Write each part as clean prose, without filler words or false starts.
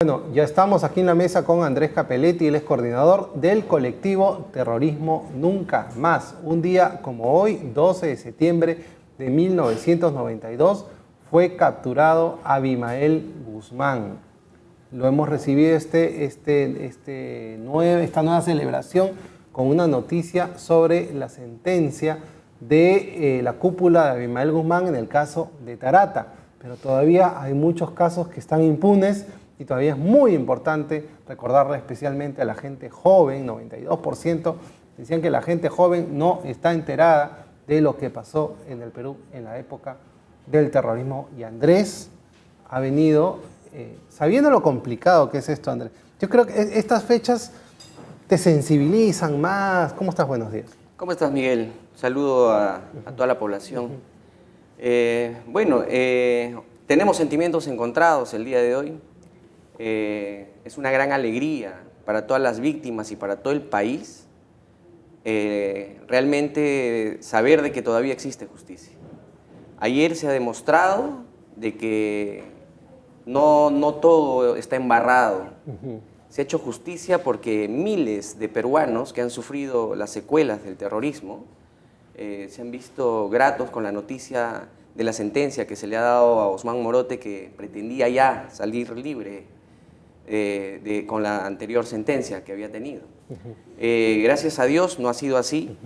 Bueno, ya estamos aquí en la mesa con Andrés Capelletti, él es coordinador del colectivo Terrorismo Nunca Más. Un día como hoy, 12 de septiembre de 1992, fue capturado Abimael Guzmán. Lo hemos recibido esta nueva celebración con una noticia sobre la sentencia de la cúpula de Abimael Guzmán en el caso de Tarata. Pero todavía hay muchos casos que están impunes. Y todavía es muy importante recordarle especialmente a la gente joven, 92% decían que la gente joven no está enterada de lo que pasó en el Perú en la época del terrorismo. Y Andrés ha venido, sabiendo lo complicado que es esto, Andrés. Yo creo que estas fechas te sensibilizan más. ¿Cómo estás? Buenos días. ¿Cómo estás, Miguel? Saludo a toda la población. Tenemos sentimientos encontrados el día de hoy. Es una gran alegría para todas las víctimas y para todo el país realmente saber de que todavía existe justicia. Ayer se ha demostrado de que no todo está embarrado. Se ha hecho justicia porque miles de peruanos que han sufrido las secuelas del terrorismo se han visto gratos con la noticia de la sentencia que se le ha dado a Osman Morote, que pretendía ya salir libre con la anterior sentencia que había tenido. Gracias a Dios no ha sido así,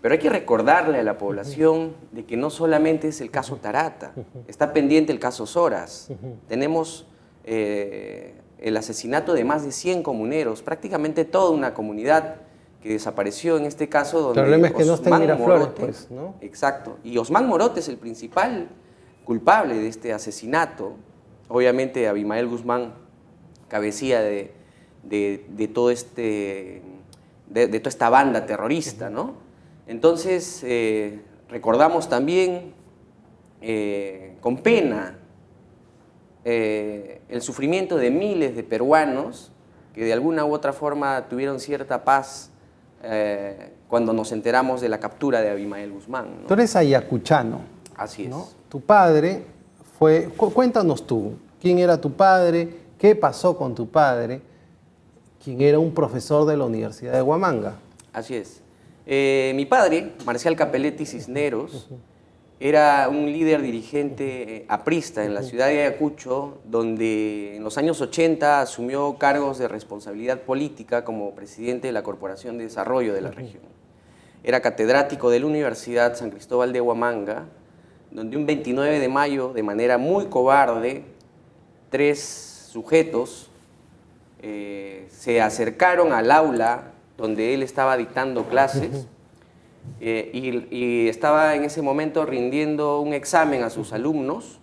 pero hay que recordarle a la población de que no solamente es el caso Tarata, está pendiente el caso Soras. Tenemos el asesinato de más de 100 comuneros, prácticamente toda una comunidad que desapareció en este caso. Donde el problema es que no está en Miraflores, pues, ¿no? Exacto, y Osman Morote es el principal culpable de este asesinato. Obviamente Abimael Guzmán cabecilla de toda esta banda terrorista, ¿no? Entonces, recordamos también con pena el sufrimiento de miles de peruanos que de alguna u otra forma tuvieron cierta paz cuando nos enteramos de la captura de Abimael Guzmán, ¿no? Tú eres ayacuchano. Así es. ¿No? Tu padre fue... Cuéntanos tú, ¿quién era tu padre? ¿Qué pasó con tu padre, quien era un profesor de la Universidad de Huamanga? Así es. Mi padre, Marcial Capelletti Cisneros, era un líder dirigente aprista en la ciudad de Ayacucho, donde en los años 80 asumió cargos de responsabilidad política como presidente de la Corporación de Desarrollo de la región. Era catedrático de la Universidad San Cristóbal de Huamanga, donde un 29 de mayo, de manera muy cobarde, 3 sujetos se acercaron al aula donde él estaba dictando clases y estaba en ese momento rindiendo un examen a sus alumnos,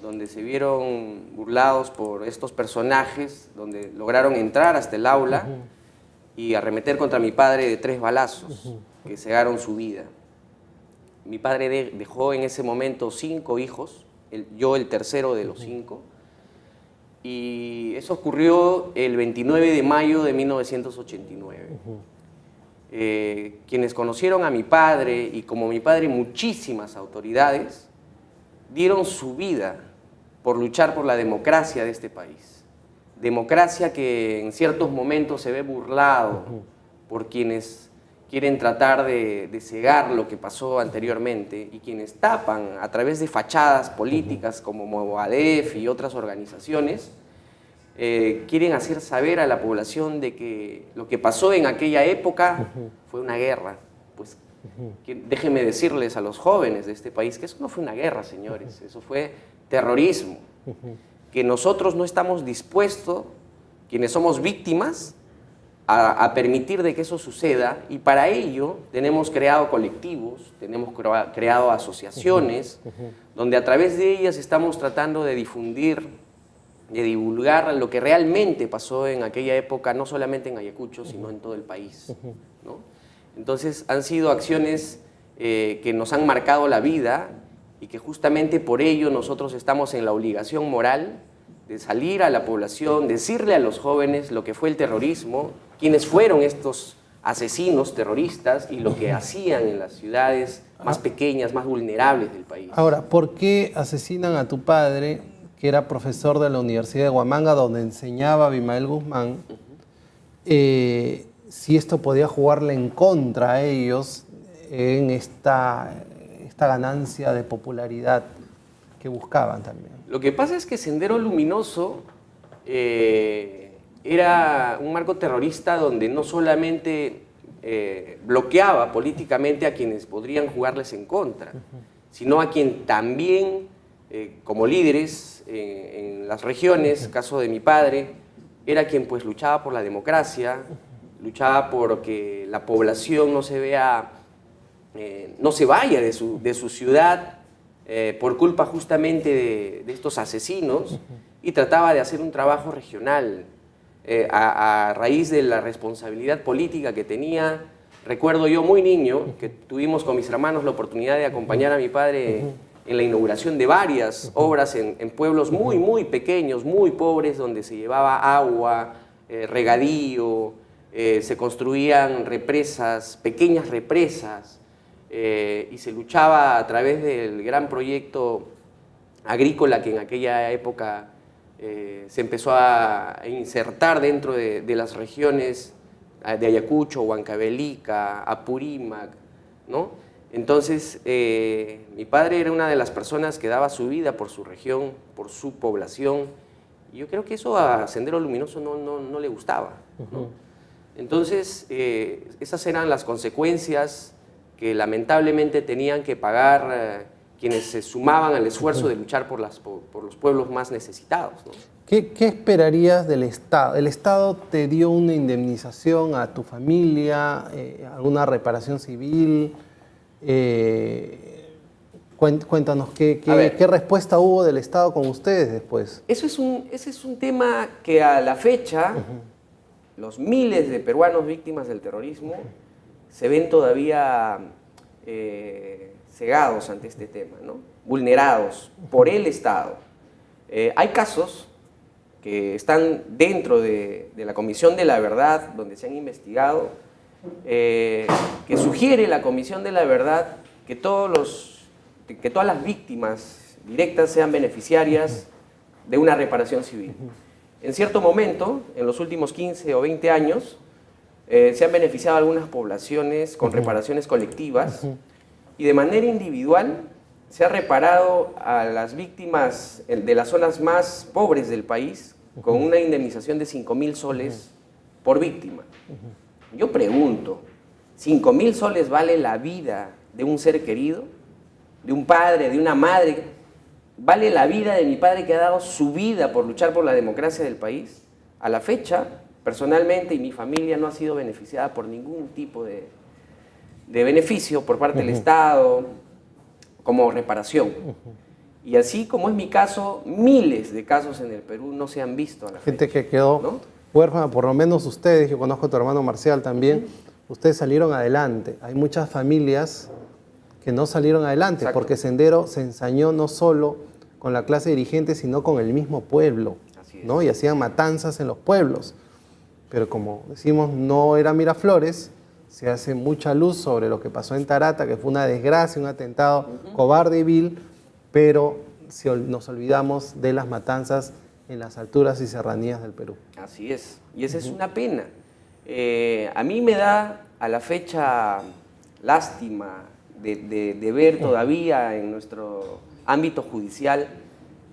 donde se vieron burlados por estos personajes, donde lograron entrar hasta el aula y arremeter contra mi padre de 3 balazos que cegaron su vida. Mi padre dejó en ese momento 5 hijos, yo el tercero de los 5, y eso ocurrió el 29 de mayo de 1989. Quienes conocieron a mi padre, y como mi padre muchísimas autoridades, dieron su vida por luchar por la democracia de este país. Democracia que en ciertos momentos se ve burlado por quienes quieren tratar de cegar lo que pasó anteriormente y quienes tapan a través de fachadas políticas como Movadef y otras organizaciones, quieren hacer saber a la población de que lo que pasó en aquella época fue una guerra. Pues déjenme decirles a los jóvenes de este país que eso no fue una guerra, señores, eso fue terrorismo. Que nosotros no estamos dispuestos, quienes somos víctimas, a permitir de que eso suceda, y para ello tenemos creado colectivos, tenemos creado asociaciones, donde a través de ellas estamos tratando de difundir, de divulgar lo que realmente pasó en aquella época, no solamente en Ayacucho, sino en todo el país, ¿no? Entonces han sido acciones que nos han marcado la vida y que justamente por ello nosotros estamos en la obligación moral de salir a la población, decirle a los jóvenes lo que fue el terrorismo, quiénes fueron estos asesinos terroristas y lo que hacían en las ciudades más pequeñas, más vulnerables del país. Ahora, ¿por qué asesinan a tu padre, que era profesor de la Universidad de Huamanga, donde enseñaba Abimael Guzmán, si esto podía jugarle en contra a ellos en esta ganancia de popularidad que buscaban también. Lo que pasa es que Sendero Luminoso era un marco terrorista donde no solamente bloqueaba políticamente a quienes podrían jugarles en contra, sino a quien también, como líderes en las regiones, caso de mi padre, era quien pues luchaba por la democracia, luchaba por que la población no se vaya de su ciudad por culpa justamente de estos asesinos, y trataba de hacer un trabajo regional. A raíz de la responsabilidad política que tenía, recuerdo yo muy niño que tuvimos con mis hermanos la oportunidad de acompañar a mi padre en la inauguración de varias obras en pueblos muy, muy pequeños, muy pobres, donde se llevaba agua, regadío, se construían represas, pequeñas represas, y se luchaba a través del gran proyecto agrícola que en aquella época se empezó a insertar dentro de las regiones de Ayacucho, Huancavelica, Apurímac, ¿no? Entonces, mi padre era una de las personas que daba su vida por su región, por su población, y yo creo que eso a Sendero Luminoso no le gustaba, ¿no? Entonces, esas eran las consecuencias que lamentablemente tenían que pagar quienes se sumaban al esfuerzo de luchar por los pueblos más necesitados, ¿no? ¿Qué esperarías del Estado? ¿El Estado te dio una indemnización a tu familia, alguna reparación civil? Cuéntanos, ¿qué respuesta hubo del Estado con ustedes después? Ese es un tema que a la fecha, los miles de peruanos víctimas del terrorismo se ven todavía cegados ante este tema, ¿no? Vulnerados por el Estado. Hay casos que están dentro de la Comisión de la Verdad, donde se han investigado, que sugiere la Comisión de la Verdad que todas las víctimas directas sean beneficiarias de una reparación civil. En cierto momento, en los últimos 15 o 20 años, se han beneficiado algunas poblaciones con reparaciones colectivas, y de manera individual se ha reparado a las víctimas de las zonas más pobres del país con una indemnización de 5.000 soles por víctima. Yo pregunto, ¿5.000 soles vale la vida de un ser querido? ¿De un padre, de una madre? ¿Vale la vida de mi padre que ha dado su vida por luchar por la democracia del país? A la fecha, personalmente y mi familia no ha sido beneficiada por ningún tipo de beneficio por parte del Estado como reparación. Y así como es mi caso, miles de casos en el Perú no se han visto a la Gente fecha, que quedó, ¿no?, huérfana, por lo menos ustedes, yo conozco a tu hermano Marcial también, ustedes salieron adelante. Hay muchas familias que no salieron adelante. Exacto. Porque Sendero se ensañó no solo con la clase dirigente, sino con el mismo pueblo, ¿no? Y hacían matanzas en los pueblos. Pero como decimos, no era Miraflores, se hace mucha luz sobre lo que pasó en Tarata, que fue una desgracia, un atentado cobarde y vil, pero nos olvidamos de las matanzas en las alturas y serranías del Perú. Así es, y esa es una pena. A mí me da a la fecha lástima de ver todavía en nuestro ámbito judicial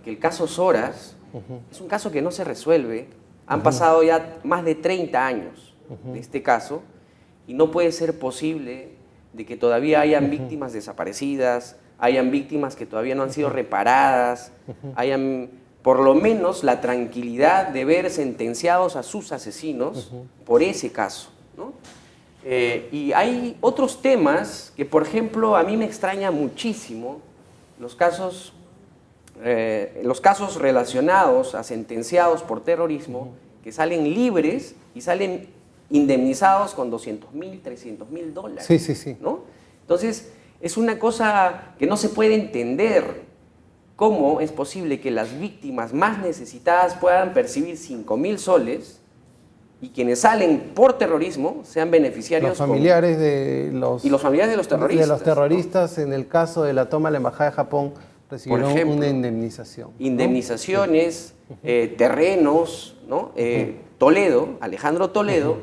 que el caso Soras es un caso que no se resuelve. Han pasado ya más de 30 años de este caso y no puede ser posible de que todavía hayan víctimas desaparecidas, hayan víctimas que todavía no han sido reparadas, hayan por lo menos la tranquilidad de ver sentenciados a sus asesinos por ese caso, ¿no? Y hay otros temas que, por ejemplo, a mí me extraña muchísimo los casos relacionados a sentenciados por terrorismo que salen libres y salen indemnizados con $200,000, $300,000. Sí, sí, sí. ¿No? Entonces, es una cosa que no se puede entender. ¿Cómo es posible que las víctimas más necesitadas puedan percibir 5.000 soles y quienes salen por terrorismo sean beneficiarios? Los familiares de los... Y los familiares de los terroristas. De los terroristas, ¿no? En el caso de la toma de la Embajada de Japón, recibieron por ejemplo, una indemnización. Indemnizaciones, terrenos, ¿no? Toledo, Alejandro Toledo,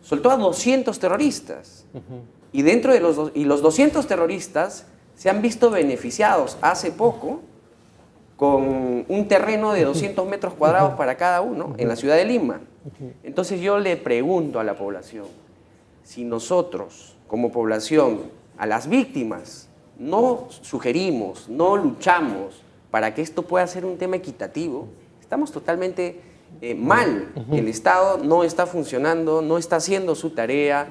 soltó a 200 terroristas. Y dentro de los 200 terroristas se han visto beneficiados hace poco con un terreno de 200 metros cuadrados para cada uno en la ciudad de Lima. Entonces yo le pregunto a la población, si nosotros como población a las víctimas no sugerimos, no luchamos para que esto pueda ser un tema equitativo, estamos totalmente mal. El Estado no está funcionando, no está haciendo su tarea,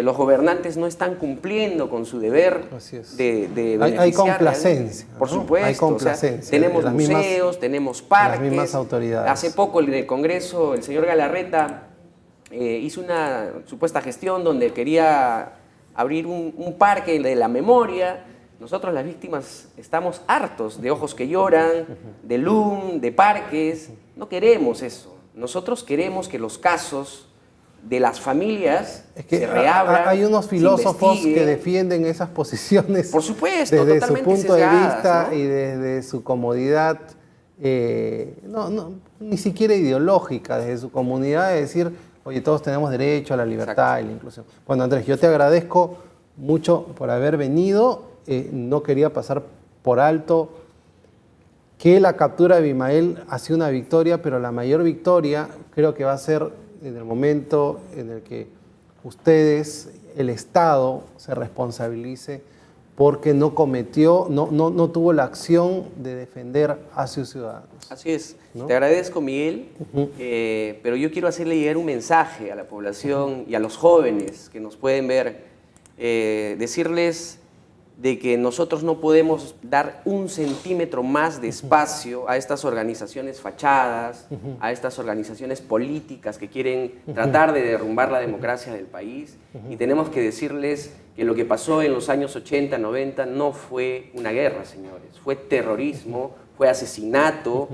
los gobernantes no están cumpliendo con su deber de beneficiar. Hay complacencia. Por supuesto. Hay complacencia. O sea, tenemos museos, tenemos parques. Las mismas autoridades. Hace poco en el Congreso el señor Galarreta hizo una supuesta gestión donde quería abrir un parque de la memoria. Nosotros las víctimas estamos hartos de ojos que lloran, de LUM, de parques. No queremos eso. Nosotros queremos que los casos de las familias se reabran. Hay unos filósofos que defienden esas posiciones. Por supuesto, desde su punto de vista, ¿no? Y desde su comodidad, ni siquiera ideológica, desde su comunidad de decir, oye, todos tenemos derecho a la libertad y la inclusión. Bueno, Andrés, yo te agradezco mucho por haber venido. No quería pasar por alto que la captura de Abimael ha sido una victoria, pero la mayor victoria creo que va a ser en el momento en el que ustedes, el Estado, se responsabilice porque no tuvo la acción de defender a sus ciudadanos. Así es. ¿No? Te agradezco, Miguel, pero yo quiero hacerle llegar un mensaje a la población y a los jóvenes que nos pueden ver, decirles de que nosotros no podemos dar un centímetro más de espacio a estas organizaciones fachadas, a estas organizaciones políticas que quieren tratar de derrumbar la democracia del país. Y tenemos que decirles que lo que pasó en los años 80, 90 no fue una guerra, señores. Fue terrorismo, fue asesinato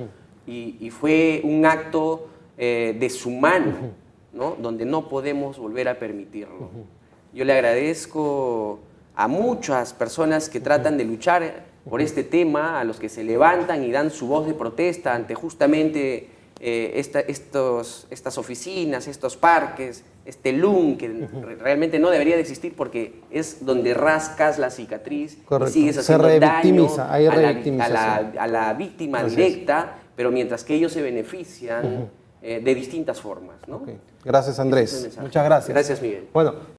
y fue un acto deshumano, ¿no? Donde no podemos volver a permitirlo. Yo le agradezco a muchas personas que tratan de luchar por este tema, a los que se levantan y dan su voz de protesta ante justamente estas oficinas, estos parques, este LUM, que realmente no debería de existir porque es donde rascas la cicatriz. Correcto. Y sigues haciendo daño a la víctima directa, pero mientras que ellos se benefician de distintas formas, ¿no? Gracias, Andrés. Muchas gracias. Gracias, Miguel. Bueno.